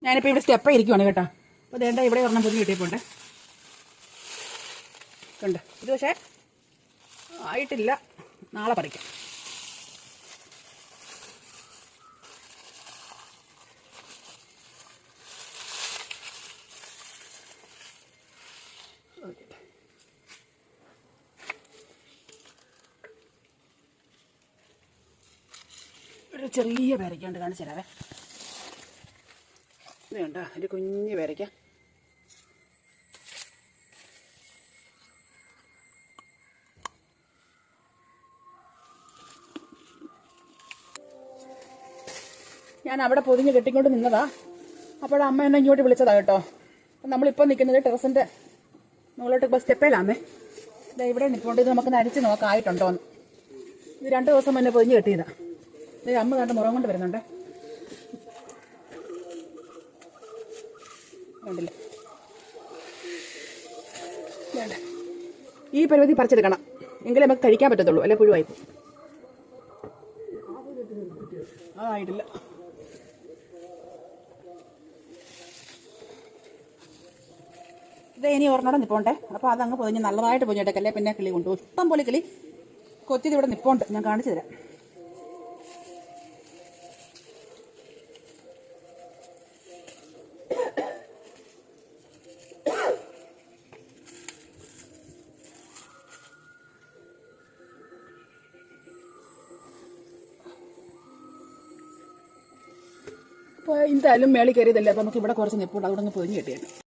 ഞാനിപ്പോൾ ഇവിടെ സ്റ്റെപ്പ് ഇരിക്കുവാണ് കേട്ടോ. അപ്പോൾ വേണ്ട ഇവിടെ ഒരെണ്ണം പൊതിഞ്ഞ് കിട്ടിയപ്പോണ്ട് ഉണ്ട്. ഇത് പക്ഷേ ആയിട്ടില്ല, നാളെ പറിക്കാം. ഒരു ചെറിയ പേരയ്ക്കുണ്ട്, കാണിച്ചു തരാവേ. ഇതുണ്ട് ഒരു കുഞ്ഞ് പേരയ്ക്ക. ഞാൻ അവിടെ പൊതിഞ്ഞ് കെട്ടിക്കൊണ്ട് നിന്നതാ. അപ്പോഴമ്മ എന്നെ ഇങ്ങോട്ട് വിളിച്ചതാ കേട്ടോ. നമ്മളിപ്പോൾ നിൽക്കുന്നത് ടെറസിൻ്റെ മുകളിലോട്ട് ഇപ്പോൾ സ്റ്റെപ്പേലാന്നേ. ഇതാ ഇവിടെ നിൽക്കൊണ്ട് ഇത് നമുക്ക് നരിച്ച് നോക്കാം ആയിട്ടുണ്ടോന്ന്. ഇത് 2 ദിവസം മുന്നേ പൊതിഞ്ഞ് കെട്ടിയതാണ്. ഇത് അമ്മ കണ്ട് മുറം കൊണ്ട് വരുന്നുണ്ട്, കണ്ടില്ല. വേണ്ട, ഈ പരുവതി പറിച്ചെടുക്കണം, എങ്കിലേ നമുക്ക് കഴിക്കാൻ പറ്റത്തുള്ളൂ, അല്ലെ പുഴുവായി. ആയിട്ടില്ല. ഇത് ഇനി ഒരെണ്ണം നിപ്പോണ്ടേ. അപ്പോൾ അതങ്ങ് പൊതിഞ്ഞ് നല്ലതായിട്ട് പൊതിഞ്ഞിട്ടേക്കല്ലേ, പിന്നെ കിളി കൊണ്ടുപോകും. ഇഷ്ടം പോലെ കിളി കൊത്തിയത് ഇവിടെ നിപ്പോണ്ട്, ഞാൻ കാണിച്ചു തരാം. അപ്പോൾ എന്തായാലും മേളിൽ കയറിയതല്ലേ, അപ്പോൾ നമുക്ക് ഇവിടെ കുറച്ച് നിപ്പുണ്ട്, അതുകൊണ്ട് പൊതിഞ്ഞ് കിട്ടിയാണ്.